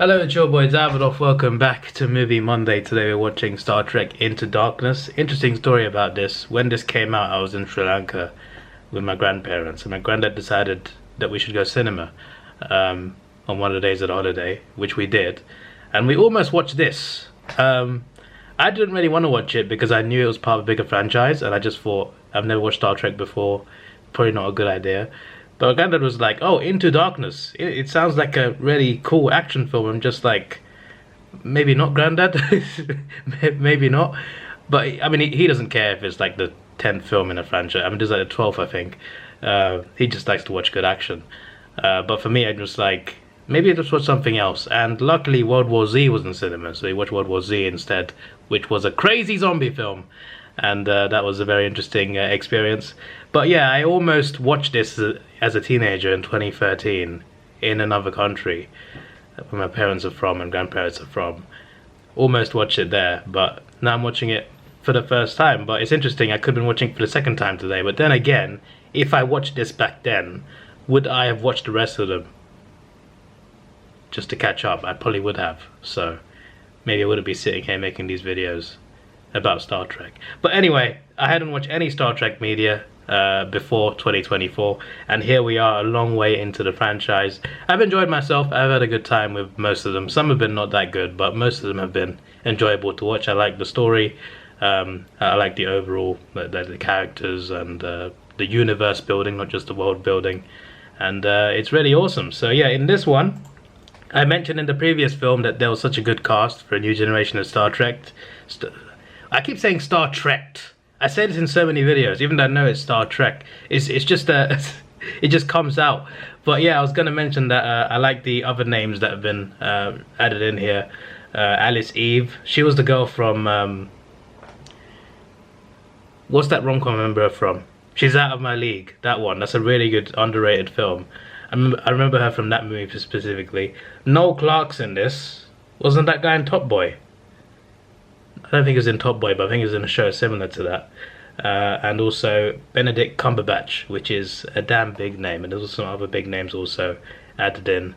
Hello, it's your boy Davidoff. Welcome back to Movie Monday. Today we're watching Star Trek Into Darkness. Interesting story about this. When this came out, I was in Sri Lanka with my grandparents, and my granddad decided that we should go cinema on one of the days of the holiday, which we did, and we almost watched this. I didn't really want to watch it because I knew it was part of a bigger franchise, and I just thought, I've never watched Star Trek before, probably not a good idea. But my granddad was like, oh, Into Darkness. It sounds like a really cool action film. I'm just like, maybe not, granddad. Maybe not. But I mean, he doesn't care if it's like the 10th film in a franchise. I mean, there's like the 12th, I think. He just likes to watch good action. But for me, I just like, maybe I just watch something else. And luckily, World War Z was in cinema, so we watched World War Z instead, which was a crazy zombie film. And that was a very interesting experience. But yeah, I almost watched this as a teenager in 2013 in another country where my parents are from and grandparents are from. Almost watched it there, but now I'm watching it for the first time. But it's interesting, I could have been watching it for the second time today. But then again, if I watched this back then, would I have watched the rest of them just to catch up? I probably would have. So maybe I wouldn't be sitting here making these videos about Star Trek. But anyway, I hadn't watched any Star Trek media before 2024, and here we are a long way into the franchise. I've enjoyed myself. I've had a good time with most of them. Some have been not that good, but most of them have been enjoyable to watch. I like the story. I like the overall, the characters and the universe building, not just the world building, and it's really awesome. So yeah, in this one, I mentioned in the previous film that there was such a good cast for a new generation of Star Trek. I keep saying Star Trek. I say this in so many videos, even though I know it's Star Trek. It's just it just comes out. But yeah, I was going to mention that I like the other names that have been added in here. Alice Eve. She was the girl from what's that rom-com I remember her from? She's Out of My League. That one. That's a really good underrated film. I remember her from that movie specifically. Noel Clark's in this. Wasn't that guy in Top Boy? I don't think he was in Top Boy, but I think he was in a show similar to that. And also Benedict Cumberbatch, which is a damn big name. And there's also some other big names also added in.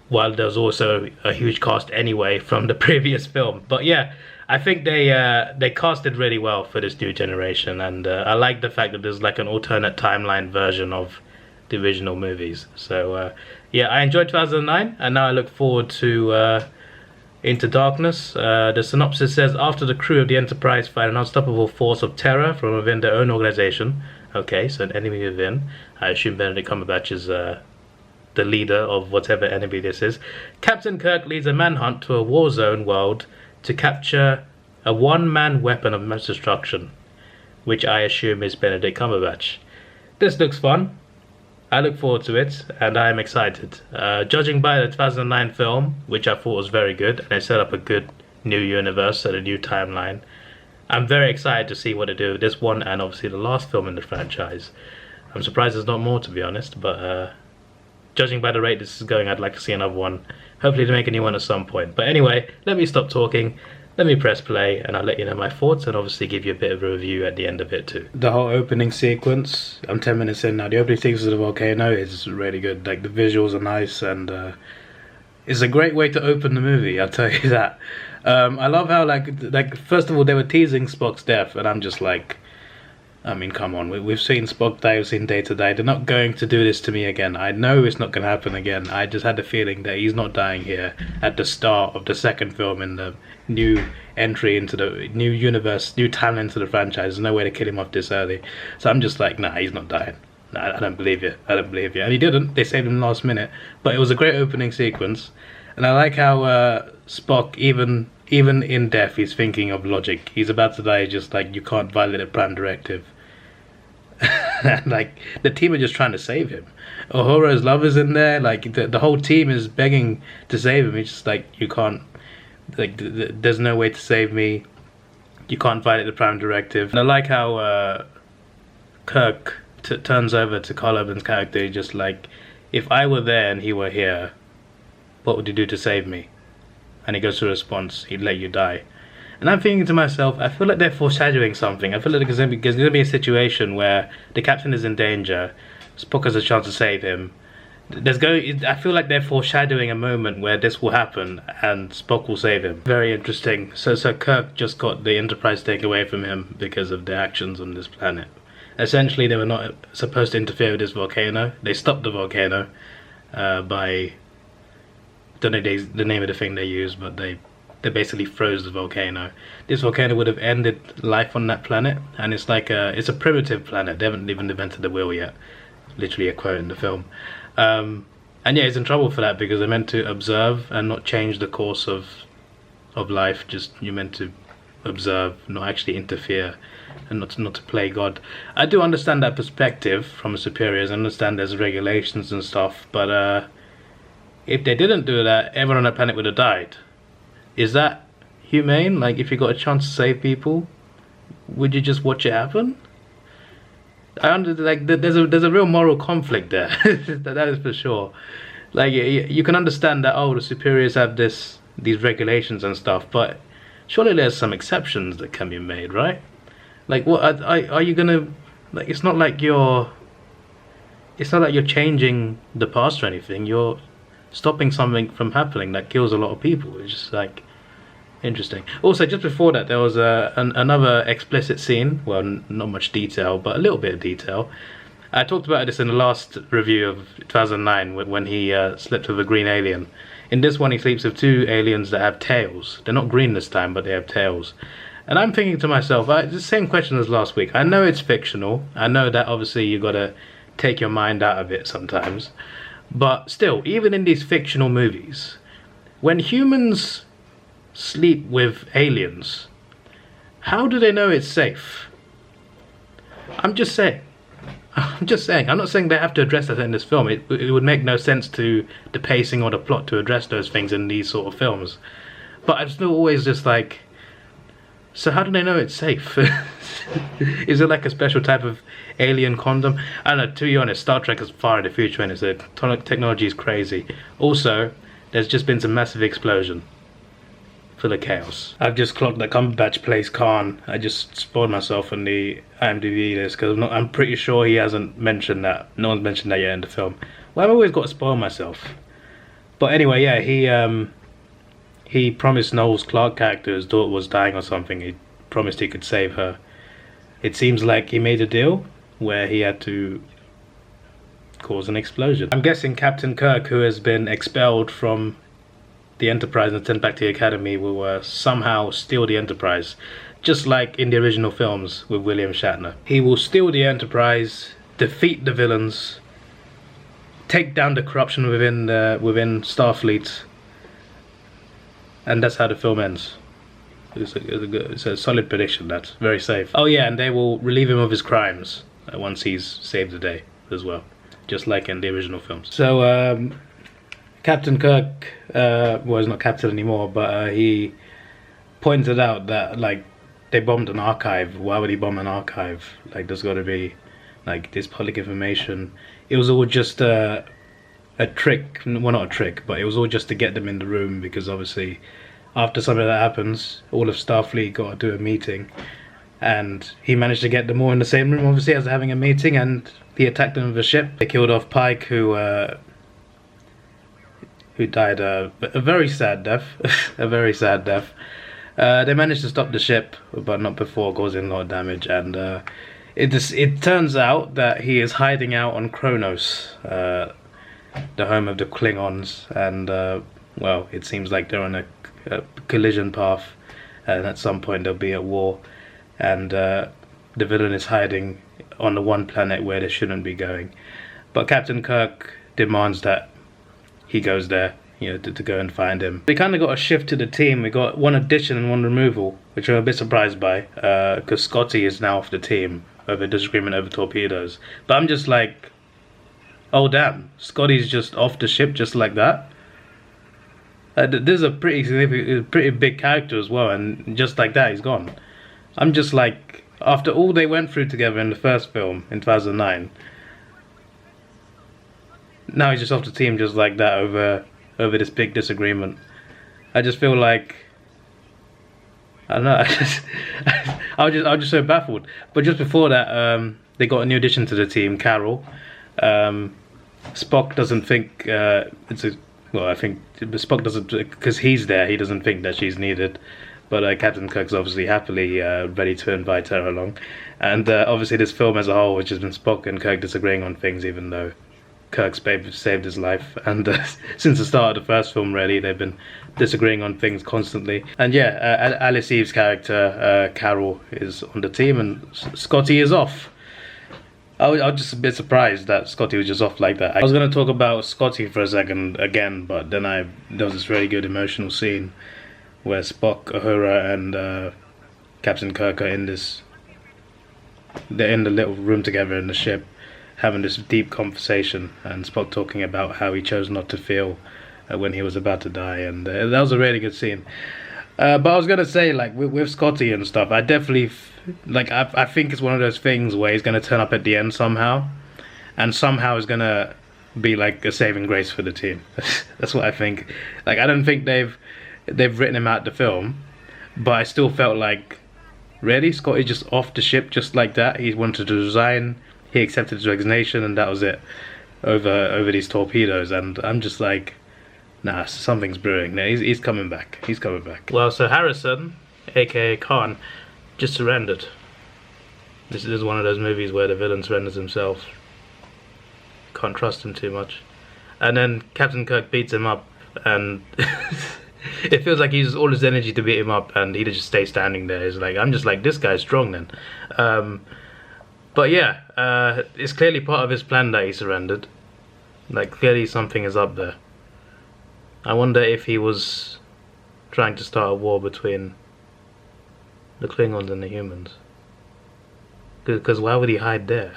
While there's also a huge cast anyway from the previous film. But yeah, I think they casted really well for this new generation. And I like the fact that there's like an alternate timeline version of the original movies. So yeah, I enjoyed 2009, and now I look forward to Into Darkness. The synopsis says, after the crew of the Enterprise fight an unstoppable force of terror from within their own organization. Okay, so an enemy within. I assume Benedict Cumberbatch is the leader of whatever enemy this is. Captain Kirk leads a manhunt to a war zone world to capture a one-man weapon of mass destruction, which I assume is Benedict Cumberbatch. This looks fun. I look forward to it, and I am excited. Judging by the 2009 film, which I thought was very good, and it set up a good new universe and a new timeline, I'm very excited to see what they do with this one, and obviously the last film in the franchise. I'm surprised there's not more, to be honest, but judging by the rate this is going, I'd like to see another one. Hopefully to make a new one at some point. But anyway, let me stop talking. Let me press play, and I'll let you know my thoughts, and obviously give you a bit of a review at the end of it too. The whole opening sequence, I'm 10 minutes in now, the opening sequence of the volcano is really good. Like, the visuals are nice, and it's a great way to open the movie, I'll tell you that. I love how, like first of all, they were teasing Spock's death, and I'm just like, I mean, come on, we've seen Spock die, we've seen Data die. They're not going to do this to me again. I know it's not going to happen again. I just had the feeling that he's not dying here at the start of the second film in the new entry into the new universe, new talent into the franchise. There's no way to kill him off this early. So I'm just like, nah, he's not dying. Nah, I don't believe you. I don't believe you. And he didn't. They saved him last minute. But it was a great opening sequence. And I like how Spock, even in death, he's thinking of logic. He's about to die, just like, you can't violate a prime directive. And like, the team are just trying to save him. Uhura's lover's in there. Like, the whole team is begging to save him. He's just like, you can't, like, there's no way to save me. You can't violate the prime directive. And I like how Kirk turns over to Carl Urban's character. He's just like, if I were there and he were here, what would you do to save me? And he goes to response, he'd let you die. And I'm thinking to myself, I feel like they're foreshadowing something. I feel like there's going to be a situation where the captain is in danger, Spock has a chance to save him, I feel like they're foreshadowing a moment where this will happen and Spock will save him. Very interesting. So Kirk just got the Enterprise taken away from him because of their actions on this planet. Essentially, they were not supposed to interfere with this volcano. They stopped the volcano by, don't know the name of the thing they used, but they basically froze the volcano. This volcano would have ended life on that planet, and it's like it's a primitive planet. They haven't even invented the wheel yet. Literally a quote in the film. And yeah, he's in trouble for that because they're meant to observe and not change the course of life. Just you're meant to observe, not actually interfere, and not to play God. I do understand that perspective from the superiors. I understand there's regulations and stuff, but if they didn't do that, everyone on the planet would have died. Is that humane? Like, if you got a chance to save people, would you just watch it happen? There's a real moral conflict there. That is for sure. Like, you can understand that, oh, the superiors have these regulations and stuff, but surely there's some exceptions that can be made, right? Like, what are you gonna, like? It's not like you're changing the past or anything. You're stopping something from happening that kills a lot of people. It's just like interesting. Also, just before that, there was another explicit scene. Well, not much detail, but a little bit of detail. I talked about this in the last review of 2009 when he slept with a green alien. In this one, he sleeps with two aliens that have tails. They're not green this time, but they have tails. And I'm thinking to myself, the same question as last week. I know it's fictional. I know that obviously you got to take your mind out of it sometimes. But still, even in these fictional movies, when humans sleep with aliens, how do they know it's safe? I'm just saying. I'm not saying they have to address that in this film. It would make no sense to the pacing or the plot to address those things in these sort of films. But I'm still always just like, so how do they know it's safe? Is it like a special type of alien condom? I don't know, to be honest, Star Trek is far in the future and the technology is crazy. Also, there's just been some massive explosion. Full of chaos. I've just clocked that Cumberbatch plays Khan. I just spoiled myself on the IMDb list because I'm pretty sure he hasn't mentioned that. No one's mentioned that yet in the film. Well, I've always got to spoil myself. But anyway, yeah, he promised Noel's Clark character, his daughter was dying or something. He promised he could save her. It seems like he made a deal where he had to cause an explosion. I'm guessing Captain Kirk, who has been expelled from the Enterprise and sent back to the Academy, will somehow steal the Enterprise, just like in the original films with William Shatner. He will steal the Enterprise, defeat the villains, take down the corruption within Starfleet, and that's how the film ends. It's a solid prediction. That's very safe. Oh yeah, and they will relieve him of his crimes once he's saved the day as well, just like in the original films. So Captain Kirk was not captain anymore, but he pointed out that, like, they bombed an archive. Why would he bomb an archive? Like, there's got to be, like, this public information. It was all just a trick. Well, not a trick, but it was all just to get them in the room, because obviously after something like that happens, all of Starfleet got to do a meeting, and he managed to get them all in the same room, obviously, as having a meeting, and he attacked them with a ship. They killed off Pike, who died a very sad death. A very sad death. They managed to stop the ship, but not before causing a lot of damage, and it turns out that he is hiding out on Kronos, the home of the Klingons, and well, it seems like they're on a collision path, and at some point they'll be at war, and the villain is hiding on the one planet where they shouldn't be going. But Captain Kirk demands that he goes there, you know, to go and find him. We kind of got a shift to the team. We got one addition and one removal, which I'm a bit surprised by, because Scotty is now off the team over disagreement over torpedoes. But I'm just like, oh damn, Scotty's just off the ship just like that. This is a pretty significant, pretty big character as well, and just like that, he's gone. I'm just like, after all they went through together in the first film in 2009. Now he's just off the team just like that over this big disagreement. I just feel like, I don't know, I was just so baffled. But just before that, they got a new addition to the team, Carol. Spock doesn't think it's a. Well, I think Spock doesn't, because he's there. He doesn't think that she's needed, but Captain Kirk's obviously happily ready to invite her along. And obviously, this film as a whole, which has been Spock and Kirk disagreeing on things, even though Kirk's saved his life. And since the start of the first film, really, they've been disagreeing on things constantly. And yeah, Alice Eve's character, Carol, is on the team, and Scotty is off. I was just a bit surprised that Scotty was just off like that. I was going to talk about Scotty for a second again, but then there was this really good emotional scene where Spock, Uhura, and Captain Kirk are they're in the little room together in the ship, having this deep conversation, and Spock talking about how he chose not to feel when he was about to die, and that was a really good scene. But I was gonna say, like, with Scotty and stuff, I definitely I think it's one of those things where he's gonna turn up at the end somehow, and somehow is gonna be like a saving grace for the team. That's what I think. Like, I don't think they've written him out the film, but I still felt like, really, Scotty just off the ship just like that. He wanted to resign. He accepted his resignation, and that was it. Over these torpedoes, and I'm just like, nah, something's brewing. No, he's coming back. He's coming back. Well, so Harrison, aka Khan, just surrendered. This is one of those movies where the villain surrenders himself. Can't trust him too much. And then Captain Kirk beats him up, and it feels like he uses all his energy to beat him up, and he just stays standing there. He's like, I'm just like, this guy's strong then. But yeah, it's clearly part of his plan that he surrendered. Like, clearly something is up there. I wonder if he was trying to start a war between the Klingons and the humans. Because why would he hide there?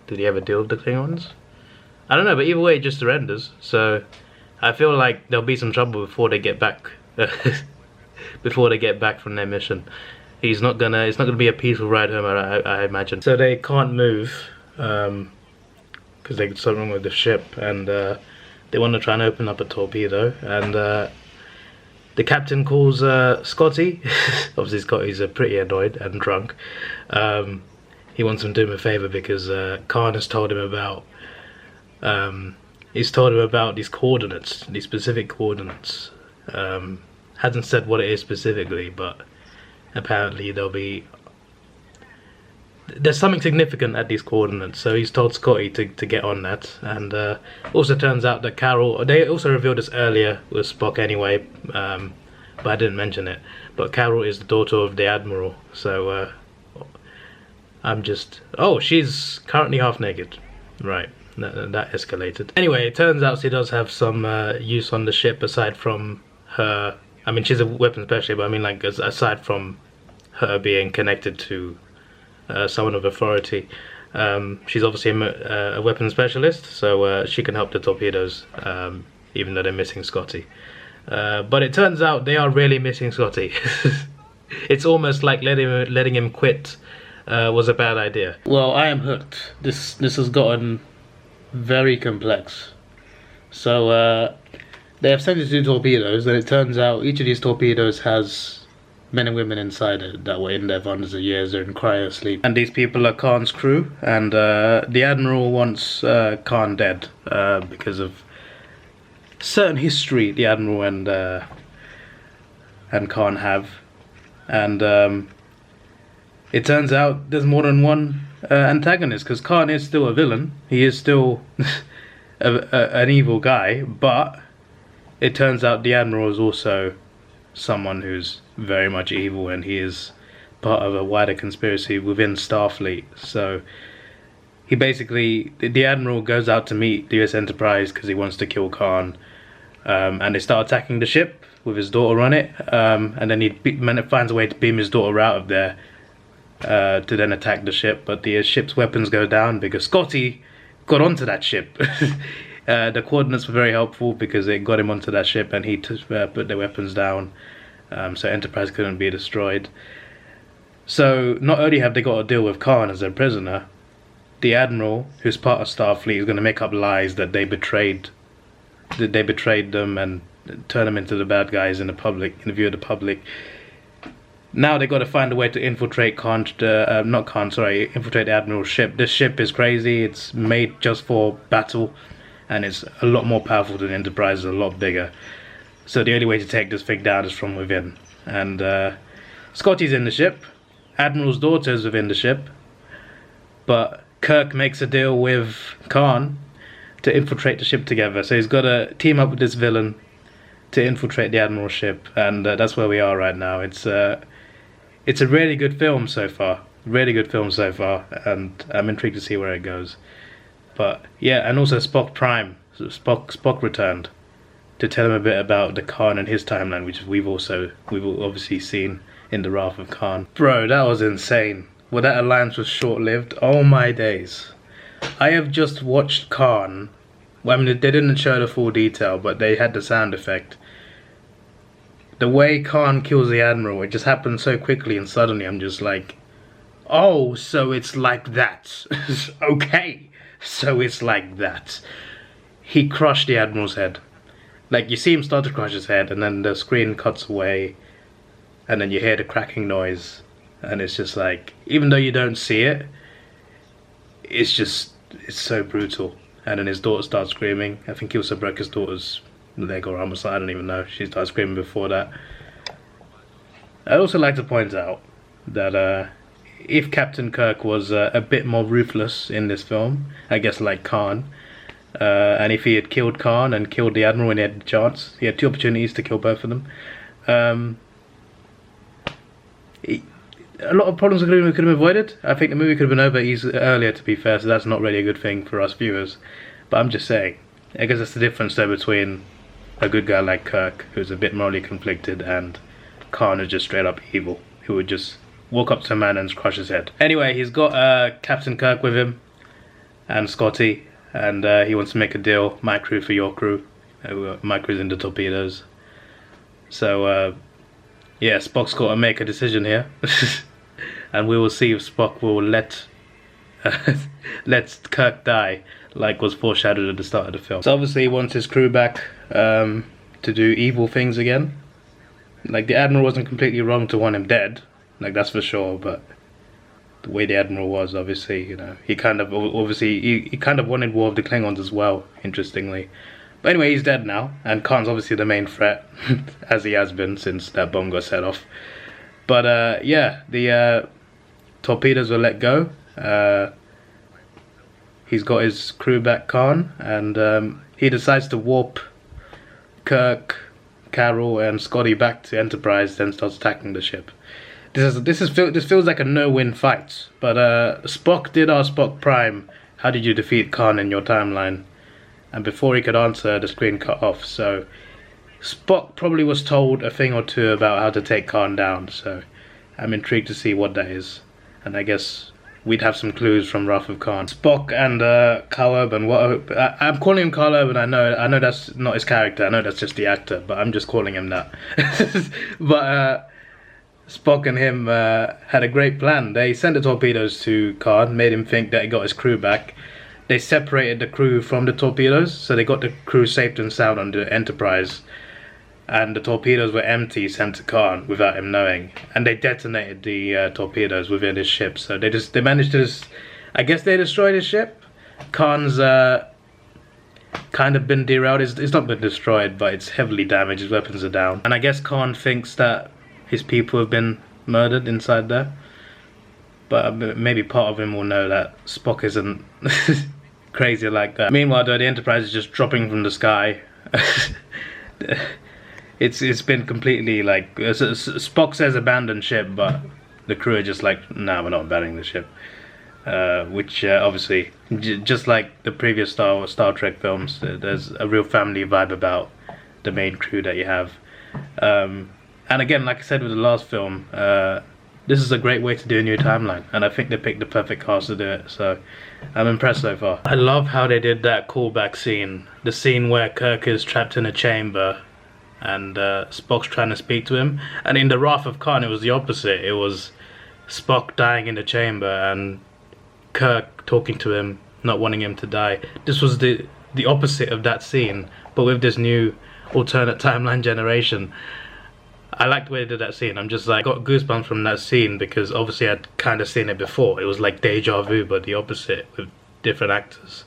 Did he ever deal with the Klingons? I don't know, but either way, he just surrenders. So I feel like there'll be some trouble before they get back. Before they get back from their mission. It's not gonna be a peaceful ride home, I imagine. So they can't move because there's something wrong with the ship, and they want to try and open up a torpedo, and the captain calls Scotty. Obviously Scotty's pretty annoyed and drunk. He wants him to do him a favour because Khan has told him about these coordinates, these specific coordinates. Hasn't said what it is specifically, but apparently there's something significant at these coordinates, so he's told Scotty to get on that. And also turns out that Carol, they also revealed this earlier with Spock anyway, but I didn't mention it, but Carol is the daughter of the Admiral, so she's currently half naked, right? That escalated. Anyway, it turns out she does have some use on the ship aside from her. I mean, she's a weapons specialist, but I mean, like, aside from her being connected to someone of authority, she's obviously a weapons specialist, so she can help the torpedoes, even though they're missing Scotty. But it turns out they are really missing Scotty. It's almost like letting him quit was a bad idea. Well, I am hooked. This has gotten very complex. So they have 72 torpedoes, and it turns out each of these torpedoes has men and women inside it that were in there for hundreds of years. They're in cryo sleep. And these people are Khan's crew, and the Admiral wants Khan dead because of certain history the Admiral and Khan have. And it turns out there's more than one antagonist, because Khan is still a villain. He is still an evil guy, but it turns out the Admiral is also someone who's very much evil, and he is part of a wider conspiracy within Starfleet. So he basically, the Admiral goes out to meet the US Enterprise because he wants to kill Khan, and they start attacking the ship with his daughter on it, and then he finds a way to beam his daughter out of there to then attack the ship, but the ship's weapons go down because Scotty got onto that ship. The coordinates were very helpful because it got him onto that ship, and he put their weapons down, so Enterprise couldn't be destroyed. So not only have they got to deal with Khan as their prisoner, the Admiral, who's part of Starfleet, is going to make up lies that they betrayed them and turn them into the bad guys in the view of the public. Now they got to find a way to infiltrate infiltrate the Admiral's ship. This ship is crazy. It's made just for battle, and it's a lot more powerful than Enterprise, a lot bigger. So the only way to take this thing down is from within. And Scotty's in the ship. Admiral's daughter's within the ship. But Kirk makes a deal with Khan to infiltrate the ship together. So he's got to team up with this villain to infiltrate the Admiral's ship. And that's where we are right now. It's a really good film so far. Really good film so far. And I'm intrigued to see where it goes. But yeah, and also Spock Prime. So Spock returned to tell him a bit about the Khan and his timeline, which we've obviously seen in The Wrath of Khan. Bro, that was insane. Well, that alliance was short-lived. Oh my days. I have just watched Khan. Well, I mean, they didn't show the full detail, but they had the sound effect. The way Khan kills the Admiral, it just happened so quickly and suddenly. I'm just like, oh, so it's like that. Okay, so it's like that. He crushed the Admiral's head. Like, you see him start to crush his head, and then the screen cuts away, and then you hear the cracking noise. And it's just like, even though you don't see it, it's so brutal. And then his daughter starts screaming. I think he also broke his daughter's leg or arm or something, I don't even know. She started screaming before that. I'd also like to point out that if Captain Kirk was a bit more ruthless in this film, I guess like Khan, and if he had killed Khan and killed the Admiral when he had the chance, he had two opportunities to kill both of them, a lot of problems could have been avoided. I think the movie could have been over earlier, to be fair, so that's not really a good thing for us viewers. But I'm just saying, I guess that's the difference there between a good guy like Kirk, who's a bit morally conflicted, and Khan, who's just straight up evil, who would just walk up to a man and crush his head. Anyway, he's got Captain Kirk with him, and Scotty, and he wants to make a deal, my crew for your crew. My crew's in the torpedoes. So, yeah, Spock's got to make a decision here. And we will see if Spock will let Kirk die, like was foreshadowed at the start of the film. So obviously he wants his crew back to do evil things again. Like, the Admiral wasn't completely wrong to want him dead, like, that's for sure, but the way the Admiral was, obviously, you know, he kind of wanted War of the Klingons as well, interestingly. But anyway, he's dead now, and Khan's obviously the main threat, as he has been since that bomb got set off. But yeah, the torpedoes were let go. He's got his crew back, Khan, and he decides to warp Kirk, Carol, and Scotty back to Enterprise, then starts attacking the ship. This feels like a no-win fight. But Spock did ask Spock Prime, "How did you defeat Khan in your timeline?" And before he could answer, the screen cut off. So Spock probably was told a thing or two about how to take Khan down. So I'm intrigued to see what that is. And I guess we'd have some clues from Wrath of Khan. Spock and Karl Urban. I'm calling him Karl Urban. I know that's not his character. I know that's just the actor. But I'm just calling him that. But Spock and him had a great plan. They sent the torpedoes to Khan, made him think that he got his crew back. They separated the crew from the torpedoes, so they got the crew safe and sound on the Enterprise. And the torpedoes were empty, sent to Khan without him knowing. And they detonated the torpedoes within his ship. So they managed to I guess they destroyed his ship. Khan's kind of been derailed. It's not been destroyed, but it's heavily damaged. His weapons are down. And I guess Khan thinks that his people have been murdered inside there. But maybe part of him will know that Spock isn't crazy like that. Meanwhile, though, the Enterprise is just dropping from the sky. It's been completely like Spock says abandon ship, but the crew are just like, nah, we're not abandoning the ship. Which obviously, just like the previous Star Trek films, there's a real family vibe about the main crew that you have. And again, like I said with the last film, this is a great way to do a new timeline, and I think they picked the perfect cast to do it, so I'm impressed so far. I love how they did that callback scene, the scene where Kirk is trapped in a chamber and Spock's trying to speak to him, and in the Wrath of Khan it was the opposite. It was Spock dying in the chamber and Kirk talking to him, not wanting him to die. This was the opposite of that scene, but with this new alternate timeline generation. I liked the way they did that scene. I'm just like, got goosebumps from that scene because obviously I'd kind of seen it before. It was like deja vu, but the opposite with different actors.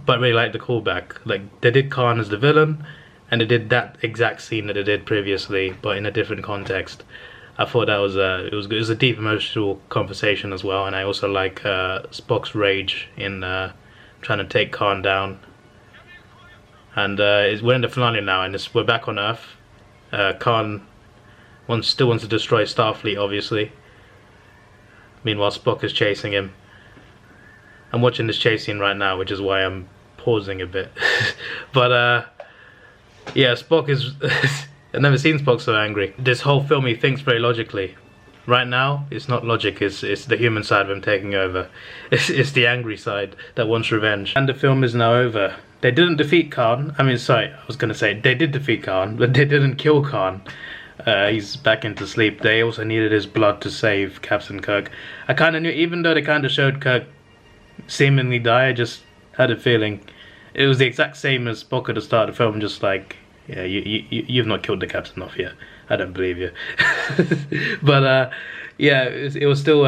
But I really liked the callback. Like, they did Khan as the villain, and they did that exact scene that they did previously, but in a different context. I thought that was it was good. It was a deep emotional conversation as well, and I also like Spock's rage in trying to take Khan down. And we're in the finale now, and we're back on Earth. Khan still wants to destroy Starfleet, obviously. Meanwhile, Spock is chasing him. I'm watching this chase scene right now, which is why I'm pausing a bit. But yeah, Spock is... I've never seen Spock so angry. This whole film, he thinks very logically. Right now, it's not logic, it's the human side of him taking over. It's the angry side that wants revenge. And the film is now over. They didn't defeat Khan. I mean, sorry, I was gonna say, they did defeat Khan, but they didn't kill Khan. He's back into sleep. They also needed his blood to save Captain Kirk. I kind of knew, even though they kind of showed Kirk seemingly die, I just had a feeling. It was the exact same as Spock at the start of the film, just like, yeah, you've not killed the captain off yet. I don't believe you. But yeah, it was still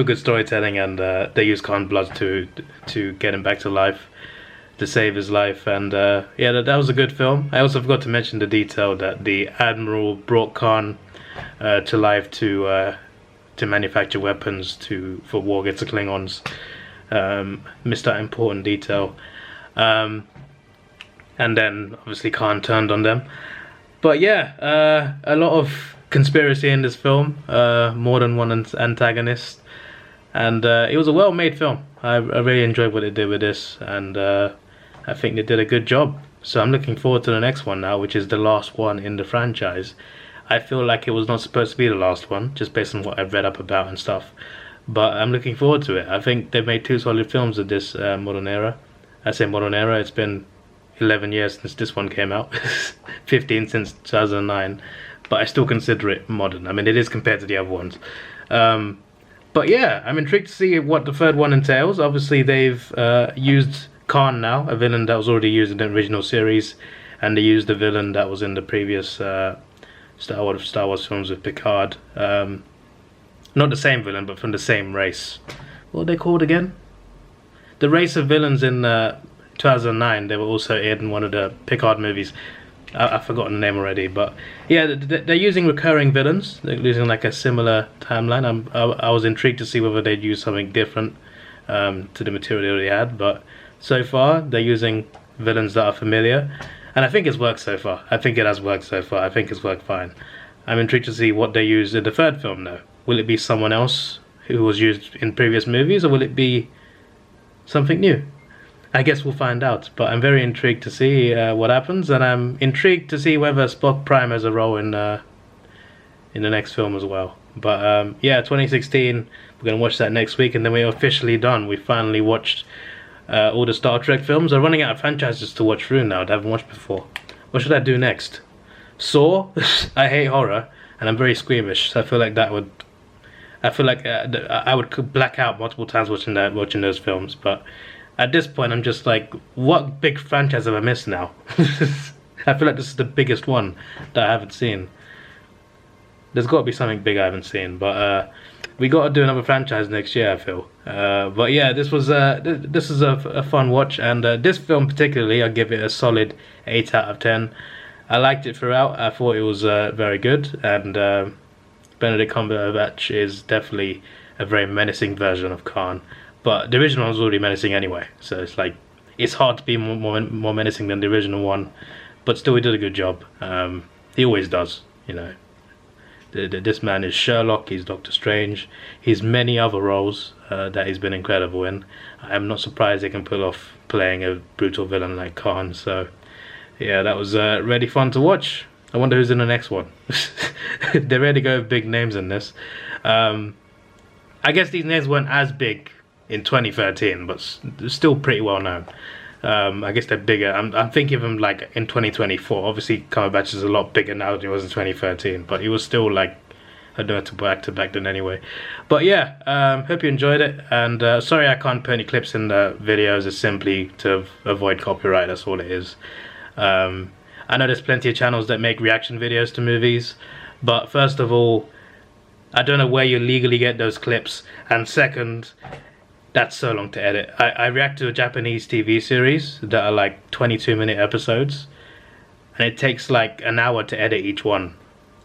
good storytelling, and they used Khan's blood to get him back to life, to save his life, and yeah, that was a good film. I also forgot to mention the detail that the Admiral brought Khan to life to manufacture weapons for war against the Klingons. Missed that important detail. And then obviously Khan turned on them. But yeah, a lot of conspiracy in this film, more than one antagonist, and it was a well-made film. I really enjoyed what they did with this, and I think they did a good job. So I'm looking forward to the next one now, which is the last one in the franchise. I feel like it was not supposed to be the last one, just based on what I've read up about and stuff. But I'm looking forward to it. I think they've made 2 solid films of this modern era. I say modern era, it's been 11 years since this one came out. 15 since 2009. But I still consider it modern. I mean, it is compared to the other ones. But yeah, I'm intrigued to see what the third one entails. Obviously, they've used Khan now, a villain that was already used in the original series. And they used the villain that was in the previous Star Wars films with Picard. Not the same villain, but from the same race. What are they called again? The race of villains in 2009, they were also in one of the Picard movies. I've forgotten the name already, but yeah, they're using recurring villains. They're using like a similar timeline. I was intrigued to see whether they'd use something different to the material they already had, but so far they're using villains that are familiar, and I think it's worked so far. I think it has worked so far. I think it's worked fine. I'm intrigued to see what they use in the third film though. Will it be someone else who was used in previous movies, or will it be something new? I guess we'll find out, but I'm very intrigued to see what happens, and I'm intrigued to see whether Spock Prime has a role in the next film as well. But yeah, 2016, we're going to watch that next week, and then we're officially done. We finally watched all the Star Trek films. I'm running out of franchises to watch through now that I haven't watched before. What should I do next? Saw? I hate horror, and I'm very squeamish, so I feel like that would... I feel like I would black out multiple times watching those films, but at this point I'm just like, what big franchise have I missed now? I feel like this is the biggest one that I haven't seen. There's got to be something big I haven't seen, but we got to do another franchise next year, I feel. But yeah, this is a fun watch, and this film particularly, I'll give it a solid 8 out of 10. I liked it throughout. I thought it was very good, and Benedict Cumberbatch is definitely a very menacing version of Khan, but the original one was already menacing anyway, so it's like, it's hard to be more menacing than the original one, but still he did a good job. He always does, you know. This man is Sherlock, he's Doctor Strange, he's many other roles that he's been incredible in. I am not surprised they can pull off playing a brutal villain like Khan, so yeah, that was really fun to watch. I wonder who's in the next one. They really go with big names in this. I guess these names weren't as big in 2013, but still pretty well known. I guess they're bigger. I'm thinking of him like in 2024. Obviously, Cumberbatch is a lot bigger now than he was in 2013, but he was still like a notable actor back then anyway. But yeah, hope you enjoyed it. And sorry I can't put any clips in the videos. It's simply to avoid copyright. That's all it is. I know there's plenty of channels that make reaction videos to movies, but first of all, I don't know where you legally get those clips, and second, that's so long to edit. I react to a Japanese TV series that are like 22-minute episodes, and it takes like an hour to edit each one.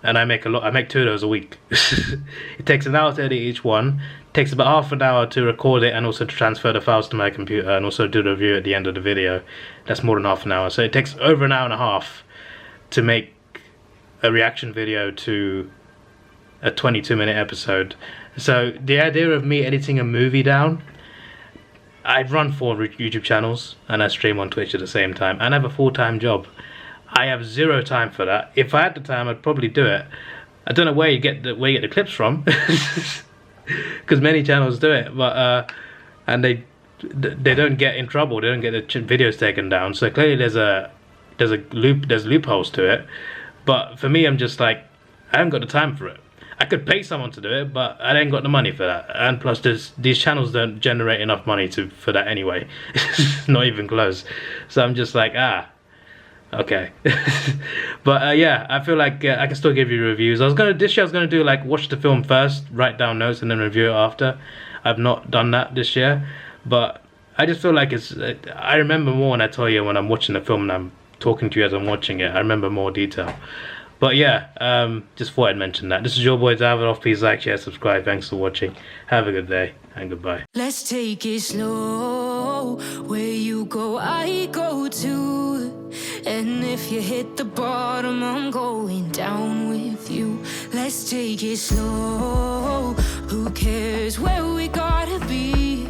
And I make 2 of those a week. It takes an hour to edit each one. It takes about half an hour to record it and also to transfer the files to my computer and also do the review at the end of the video. That's more than half an hour. So it takes over an hour and a half to make a reaction video to a 22-minute episode. So the idea of me editing a movie down, I run 4 YouTube channels and I stream on Twitch at the same time, and I have a full-time job. I have 0 time for that. If I had the time, I'd probably do it. I don't know where you get the clips from, because many channels do it, but and they don't get in trouble. They don't get the videos taken down. So clearly there's loopholes to it. But for me, I'm just like, I haven't got the time for it. I could pay someone to do it, but I ain't got the money for that. And plus, these channels don't generate enough money for that anyway. Not even close. So I'm just like, okay. But yeah, I feel like I can still give you reviews. This year I was gonna do like watch the film first, write down notes, and then review it after. I've not done that this year, but I just feel like I remember more when I tell you when I'm watching the film and I'm talking to you as I'm watching it. I remember more detail. But yeah, just thought I'd mention that. This is your boy Davidoff. Please like, share, subscribe. Thanks for watching. Have a good day and goodbye. Let's take it slow. Where you go, I go too. And if you hit the bottom, I'm going down with you. Let's take it slow. Who cares where we gotta be?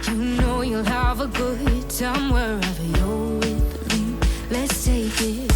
You know you'll have a good time wherever you're with me. Let's take it